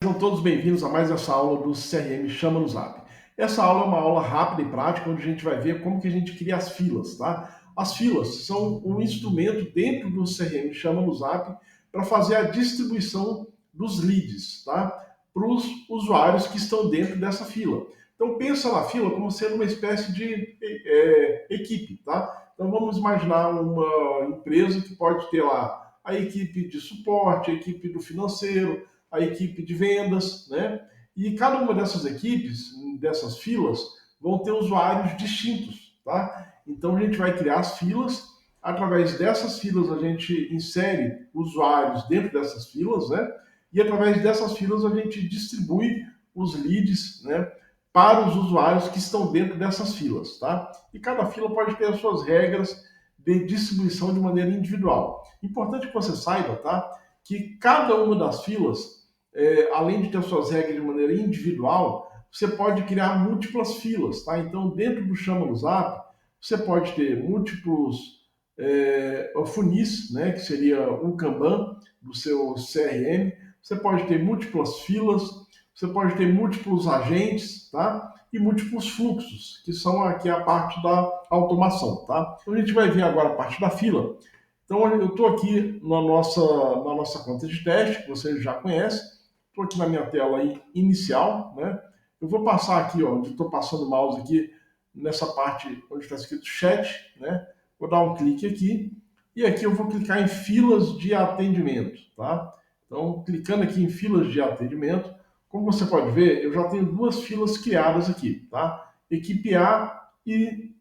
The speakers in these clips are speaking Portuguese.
Sejam todos bem-vindos a mais essa aula do CRM Chama no Zap. Essa aula é uma aula rápida e prática, onde a gente vai ver como que a gente cria as filas, tá? As filas são um instrumento dentro do CRM Chama no Zap para fazer a distribuição dos leads, tá? Para os usuários que estão dentro dessa fila. Então pensa na fila como sendo uma espécie de equipe, tá? Então vamos imaginar uma empresa que pode ter lá a equipe de suporte, a equipe do financeiro, a equipe de vendas, né? E cada uma dessas equipes, dessas filas, vão ter usuários distintos, tá? Então a gente vai criar as filas, através dessas filas a gente insere usuários dentro dessas filas, né? E através dessas filas a gente distribui os leads, né? Para os usuários que estão dentro dessas filas, tá? E cada fila pode ter as suas regras de distribuição de maneira individual. Importante que você saiba, tá? Que cada uma das filas, além de ter suas regras de maneira individual, você pode criar múltiplas filas, tá? Então, dentro do Chama no Zap, você pode ter múltiplos funis, né? Que seria o Kanban do seu CRM. Você pode ter múltiplas filas, você pode ter múltiplos agentes, tá? E múltiplos fluxos, que são aqui a parte da automação, tá? Então a gente vai ver agora a parte da fila. Então eu estou aqui na nossa conta de teste, que você já conhece. Estou aqui na minha tela aí, inicial, né? Eu vou passar aqui, ó, onde estou passando o mouse aqui, nessa parte onde está escrito chat, né? Vou dar um clique aqui e aqui eu vou clicar em filas de atendimento, tá? Então, clicando aqui em filas de atendimento, como você pode ver, eu já tenho duas filas criadas aqui, tá? Equipe A e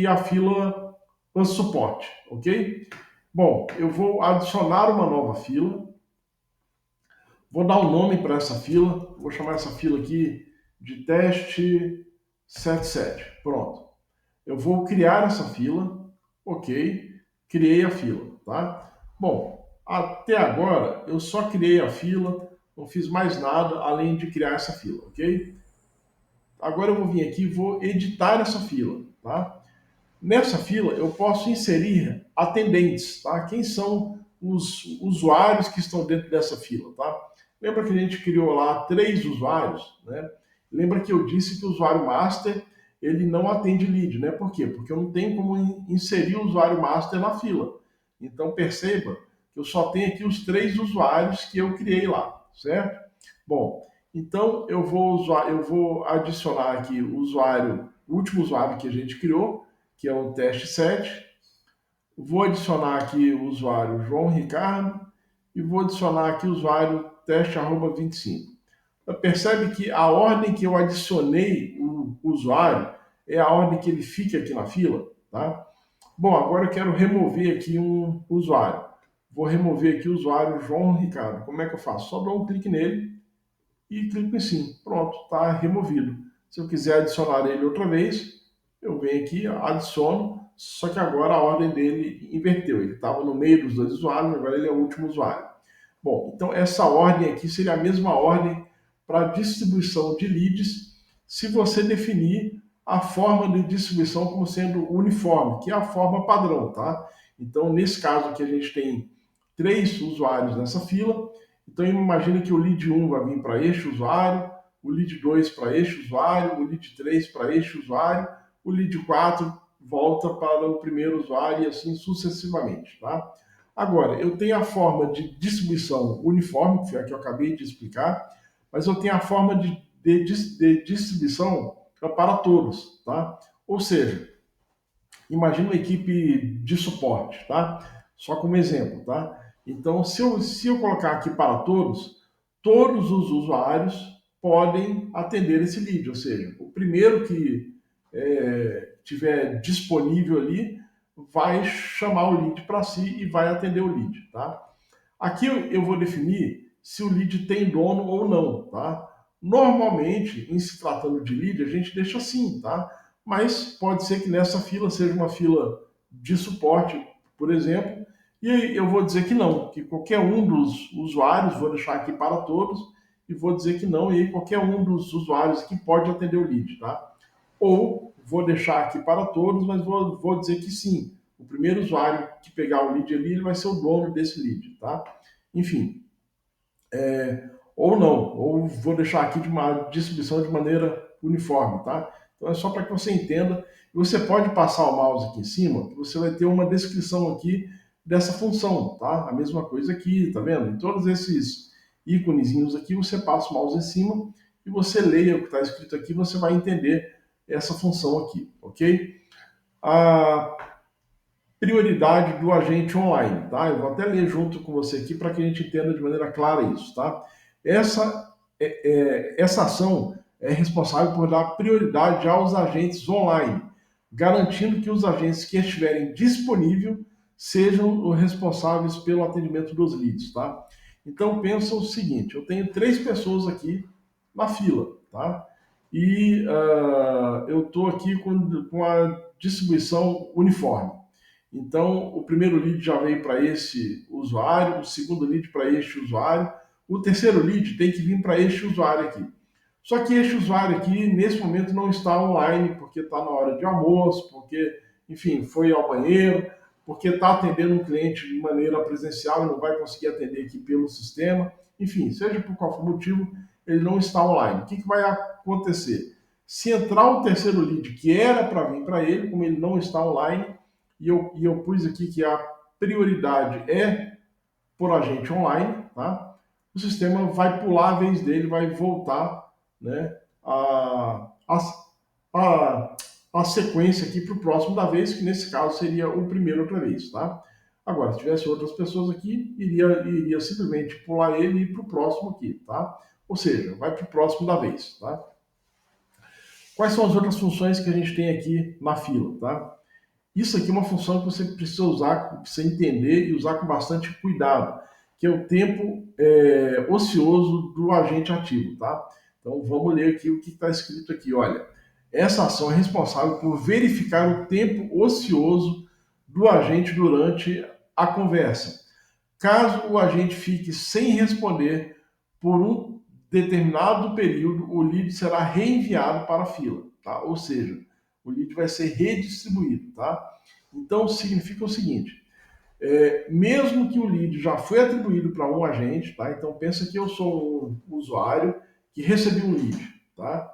a fila suporte, ok? Bom, eu vou adicionar uma nova fila, vou dar um nome para essa fila, vou chamar essa fila aqui de teste 77. Pronto. Eu vou criar essa fila, ok? Criei a fila, tá? Bom, até agora eu só criei a fila, não fiz mais nada além de criar essa fila, ok? Agora eu vou vir aqui e vou editar essa fila, tá? Nessa fila, eu posso inserir atendentes, tá? Quem são os usuários que estão dentro dessa fila, tá? Lembra que a gente criou lá 3 usuários, né? Lembra que eu disse que o usuário master, ele não atende lead, né? Por quê? Porque eu não tenho como inserir o usuário master na fila. Então, perceba que eu só tenho aqui os 3 usuários que eu criei lá, certo? Bom, então eu vou adicionar aqui o último usuário que a gente criou, que é o teste 7. Vou adicionar aqui o usuário João Ricardo e vou adicionar aqui o usuário teste@25. Percebe que a ordem que eu adicionei o usuário é a ordem que ele fica aqui na fila, tá? Bom, agora eu quero remover aqui um usuário. Vou remover aqui o usuário João Ricardo. Como é que eu faço? Só dou um clique nele e clico em sim. Pronto, está removido. Se eu quiser adicionar ele outra vez, eu venho aqui, adiciono, só que agora a ordem dele inverteu. Ele estava no meio dos 2 usuários, agora ele é o último usuário. Bom, então essa ordem aqui seria a mesma ordem para distribuição de leads, se você definir a forma de distribuição como sendo uniforme, que é a forma padrão, tá? Então, nesse caso aqui, a gente tem 3 usuários nessa fila. Então, imagine que o lead 1 vai vir para este usuário, o lead 2 para este usuário, o lead 3 para este usuário, o lead 4 volta para o primeiro usuário e assim sucessivamente, tá? Agora, eu tenho a forma de distribuição uniforme, que foi a que eu acabei de explicar, mas eu tenho a forma de distribuição para todos, tá? Ou seja, imagina uma equipe de suporte, tá? Só como exemplo, tá? Então, se eu colocar aqui para todos, todos os usuários podem atender esse lead, ou seja, o primeiro que tiver disponível ali vai chamar o lead para si e vai atender o lead, tá? Aqui eu vou definir se o lead tem dono ou não, tá? Normalmente, em se tratando de lead, a gente deixa assim, tá? Mas pode ser que nessa fila seja uma fila de suporte, por exemplo, e eu vou dizer que não, que qualquer um dos usuários, vou deixar aqui para todos, e vou dizer que não, e aí qualquer um dos usuários aqui pode atender o lead, tá? Ou vou deixar aqui para todos, mas vou dizer que sim. O primeiro usuário que pegar o lead ali, ele vai ser o dono desse lead, tá? Enfim, ou não, ou vou deixar aqui de uma distribuição de maneira uniforme, tá? Então é só para que você entenda. Você pode passar o mouse aqui em cima, que você vai ter uma descrição aqui dessa função, tá? A mesma coisa aqui, tá vendo? Em todos esses íconezinhos aqui, você passa o mouse em cima e você leia o que está escrito aqui, você vai entender essa função aqui, ok? A prioridade do agente online, tá? Eu vou até ler junto com você aqui para que a gente entenda de maneira clara isso, tá? Essa ação é responsável por dar prioridade aos agentes online, garantindo que os agentes que estiverem disponíveis sejam os responsáveis pelo atendimento dos leads, tá? Então pensa o seguinte, eu tenho 3 pessoas aqui na fila, tá? E eu estou aqui com a distribuição uniforme. Então, o primeiro lead já veio para esse usuário, o segundo lead para este usuário, o terceiro lead tem que vir para este usuário aqui. Só que este usuário aqui, nesse momento, não está online, porque está na hora de almoço, porque, enfim, foi ao banheiro, porque está atendendo um cliente de maneira presencial e não vai conseguir atender aqui pelo sistema. Enfim, seja por qual for o motivo, ele não está online. O que vai acontecer? Se entrar o terceiro lead, que era para vir para ele, como ele não está online, e eu pus aqui que a prioridade é por agente online, tá? O sistema vai pular a vez dele, vai voltar, né, a, a sequência aqui para o próximo da vez, que nesse caso seria o primeiro outra vez, tá? Agora, se tivesse outras pessoas aqui, iria simplesmente pular ele e ir para o próximo aqui, tá? Ou seja, vai para o próximo da vez, tá? Quais são as outras funções que a gente tem aqui na fila, tá? Isso aqui é uma função que você precisa usar, precisa entender e usar com bastante cuidado, que é o tempo ocioso do agente ativo, tá? Então vamos ler aqui o que está escrito aqui. Olha, essa ação é responsável por verificar o tempo ocioso do agente durante a conversa. Caso o agente fique sem responder por um determinado período, o lead será reenviado para a fila, tá? Ou seja, o lead vai ser redistribuído, tá? Então significa o seguinte: mesmo que o lead já foi atribuído para um agente, tá? Então pensa que eu sou um usuário que recebi um lead, tá?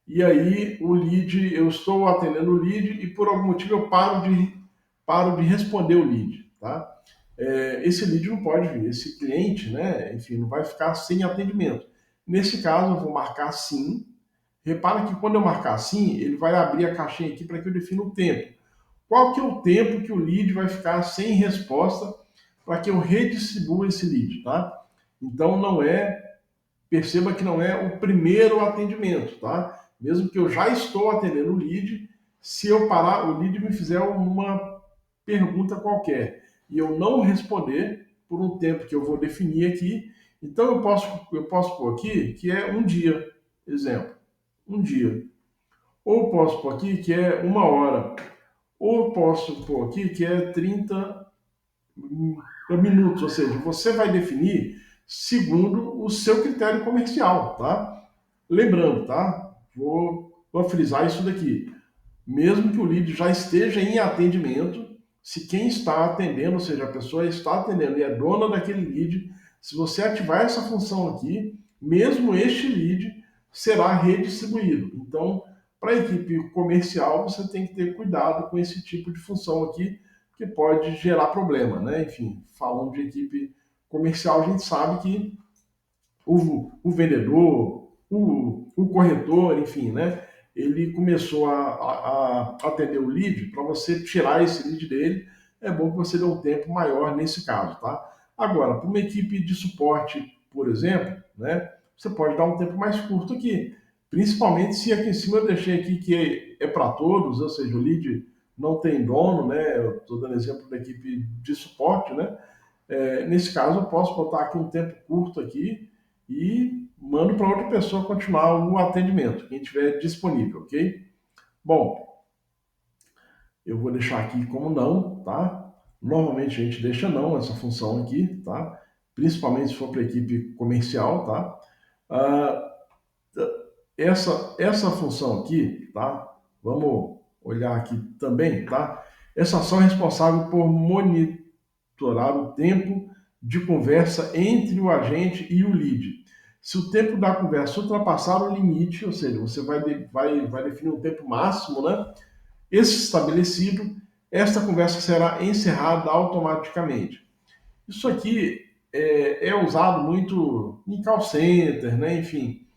E aí o lead, eu estou atendendo o lead e por algum motivo eu paro de responder o lead, tá? Esse lead não pode vir, esse cliente, né, enfim, não vai ficar sem atendimento. Nesse caso, eu vou marcar sim. Repara que quando eu marcar sim, ele vai abrir a caixinha aqui para que eu defina o tempo. Qual que é o tempo que o lead vai ficar sem resposta para que eu redistribua esse lead, tá? Então perceba que não é o primeiro atendimento, tá? Mesmo que eu já estou atendendo o lead, se eu parar, o lead me fizer uma pergunta qualquer e eu não responder por um tempo que eu vou definir aqui, então eu posso pôr aqui que é um dia, exemplo, um dia. Ou posso pôr aqui que é 1 hora. Ou posso pôr aqui que é 30 minutos, ou seja, você vai definir segundo o seu critério comercial, tá? Lembrando, tá? Vou frisar isso daqui. Mesmo que o lead já esteja em atendimento, se quem está atendendo, ou seja, a pessoa está atendendo e é dona daquele lead, se você ativar essa função aqui, mesmo este lead será redistribuído. Então, para a equipe comercial, você tem que ter cuidado com esse tipo de função aqui, que pode gerar problema, né? Enfim, falando de equipe comercial, a gente sabe que o vendedor, o corretor, enfim, né? Ele começou a atender o lead, para você tirar esse lead dele, é bom que você dê um tempo maior nesse caso, tá? Agora, para uma equipe de suporte, por exemplo, né? Você pode dar um tempo mais curto aqui, principalmente se aqui em cima eu deixei aqui que é para todos, ou seja, o lead não tem dono, né? Eu estou dando exemplo da equipe de suporte, né? Nesse caso, eu posso botar aqui um tempo curto aqui e mando para outra pessoa continuar o atendimento, quem tiver disponível, ok? Bom, eu vou deixar aqui como não, tá? Normalmente a gente deixa não essa função aqui, tá? Principalmente se for para equipe comercial, tá? Ah, essa função aqui, tá? Vamos olhar aqui também, tá? Essa ação é responsável por monitorar o tempo de conversa entre o agente e o lead, Se o tempo da conversa ultrapassar o limite, ou seja, você vai definir um tempo máximo, né? Esse estabelecido, esta conversa será encerrada automaticamente. Isso aqui é usado muito em call center, né? Enfim,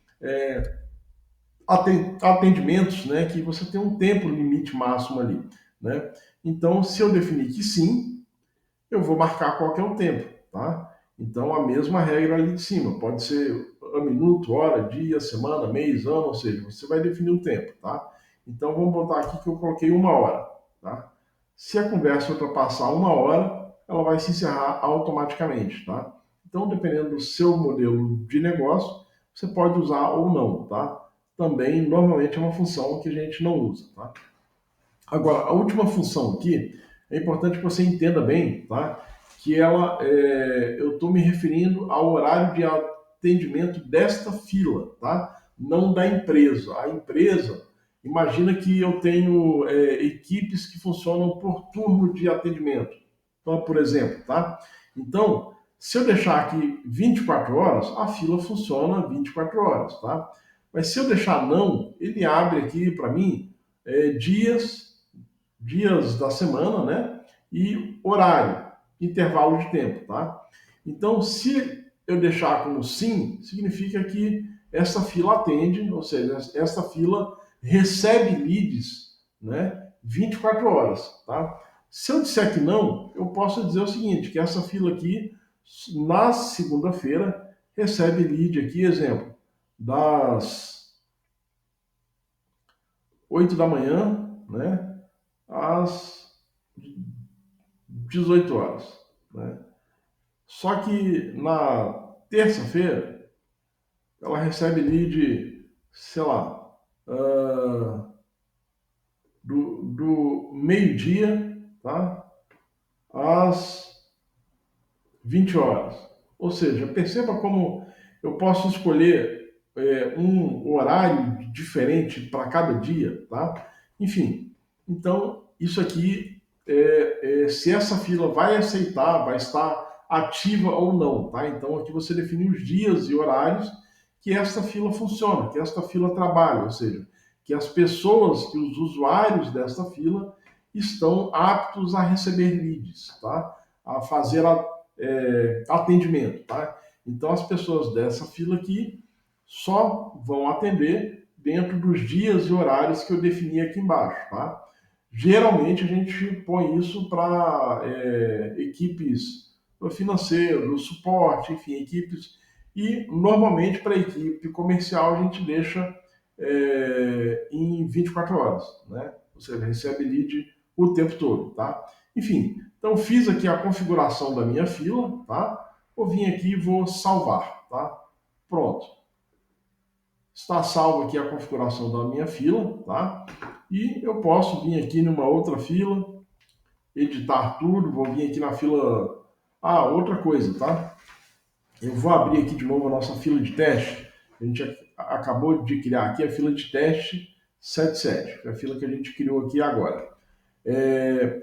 atendimentos, né? Que você tem um tempo limite máximo ali, né? Então, se eu definir que sim, eu vou marcar qual que é o tempo, tá? Então, a mesma regra ali de cima, pode ser a minuto, hora, dia, semana, mês, ano, ou seja, você vai definir o tempo, tá? Então, vamos botar aqui que eu coloquei 1 hora, tá? Se a conversa ultrapassar 1 hora, ela vai se encerrar automaticamente, tá? Então, dependendo do seu modelo de negócio, você pode usar ou não, tá? Também, normalmente, é uma função que a gente não usa, tá? Agora, a última função aqui, é importante que você entenda bem, tá? Que eu estou me referindo ao horário de atendimento desta fila, tá? Não da empresa. A empresa, imagina que eu tenho equipes que funcionam por turno de atendimento. Então, por exemplo, tá? Então, se eu deixar aqui 24 horas, a fila funciona 24 horas, tá? Mas se eu deixar não, ele abre aqui para mim dias da semana, né? E horário, intervalo de tempo, tá? Então, se eu deixar como sim, significa que essa fila atende, ou seja, essa fila recebe leads, né? 24 horas, tá? Se eu disser que não, eu posso dizer o seguinte, que essa fila aqui, na segunda-feira, recebe lead aqui, exemplo, das 8 da manhã, né? Às 18 horas. Né? Só que na terça-feira ela recebe lead, sei lá, do meio-dia, tá? Às 20 horas. Ou seja, perceba como eu posso escolher um horário diferente para cada dia, tá? Enfim, então isso aqui se essa fila vai aceitar, vai estar ativa ou não, tá? Então aqui você define os dias e horários que esta fila funciona, que esta fila trabalha, ou seja, que as pessoas, que os usuários desta fila estão aptos a receber leads, tá? A fazer atendimento, tá? Então as pessoas dessa fila aqui só vão atender dentro dos dias e horários que eu defini aqui embaixo, tá? Geralmente a gente põe isso para equipes financeiras, suporte, enfim, equipes. E normalmente para a equipe comercial a gente deixa em 24 horas, né? Você recebe lead o tempo todo, tá? Enfim, então fiz aqui a configuração da minha fila, tá? Vou vir aqui e vou salvar, tá? Pronto. Está salvo aqui a configuração da minha fila, tá? E eu posso vir aqui numa outra fila, editar tudo, vou vir aqui na fila. Ah, outra coisa, tá? Eu vou abrir aqui de novo a nossa fila de teste. A gente acabou de criar aqui a fila de teste 77, que é a fila que a gente criou aqui agora.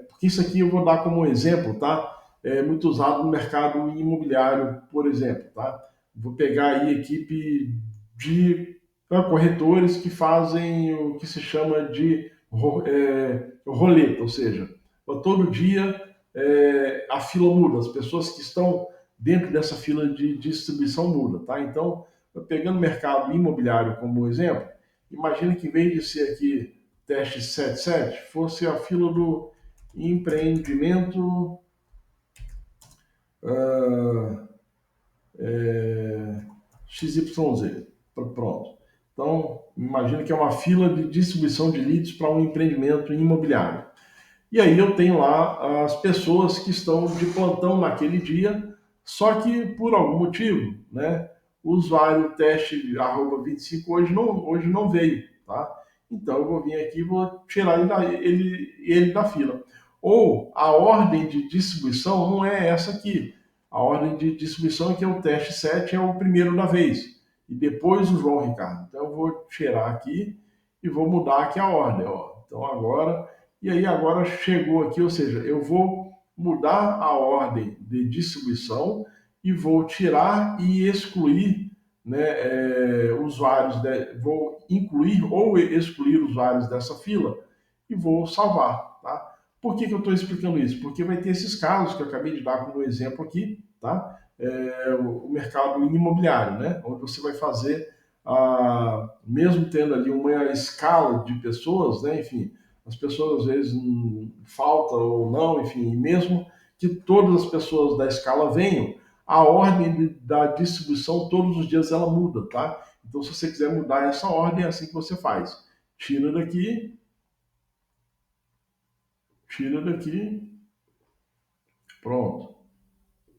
Porque isso aqui eu vou dar como exemplo, tá? É muito usado no mercado imobiliário, por exemplo, tá? Vou pegar aí equipe de corretores que fazem o que se chama de roleta, ou seja, todo dia a fila muda, as pessoas que estão dentro dessa fila de distribuição muda, tá? Então, pegando o mercado imobiliário como exemplo, imagine que em vez de ser aqui teste 77 fosse a fila do empreendimento uh, XYZ. Pronto. Então, imagina que é uma fila de distribuição de leads para um empreendimento imobiliário. E aí eu tenho lá as pessoas que estão de plantão naquele dia, só que por algum motivo, né, o usuário teste @25 hoje não veio, tá? Então eu vou vir aqui e vou tirar ele da fila. Ou a ordem de distribuição não é essa aqui. A ordem de distribuição que é o teste 7 é o primeiro da vez. E depois o João Ricardo. Então eu vou tirar aqui e vou mudar aqui a ordem. Ó. Então agora e aí agora chegou aqui, ou seja, eu vou mudar a ordem de distribuição e vou tirar e excluir, né, usuários, vou incluir ou excluir usuários dessa fila e vou salvar, tá? Por que, que eu estou explicando isso? Porque vai ter esses casos que eu acabei de dar como exemplo aqui, tá? O mercado imobiliário, né? Onde você vai fazer, mesmo tendo ali uma escala de pessoas, né? Enfim, as pessoas às vezes faltam ou não, enfim, mesmo que todas as pessoas da escala venham, a ordem da distribuição todos os dias ela muda, tá? Então, se você quiser mudar essa ordem, é assim que você faz. Tira daqui, tira daqui, pronto.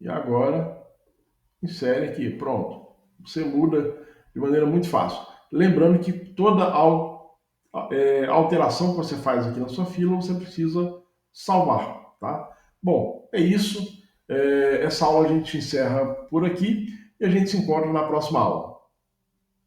E agora, insere aqui, pronto. Você muda de maneira muito fácil. Lembrando que toda alteração que você faz aqui na sua fila, você precisa salvar, tá? Bom, é isso. Essa aula a gente encerra por aqui e a gente se encontra na próxima aula.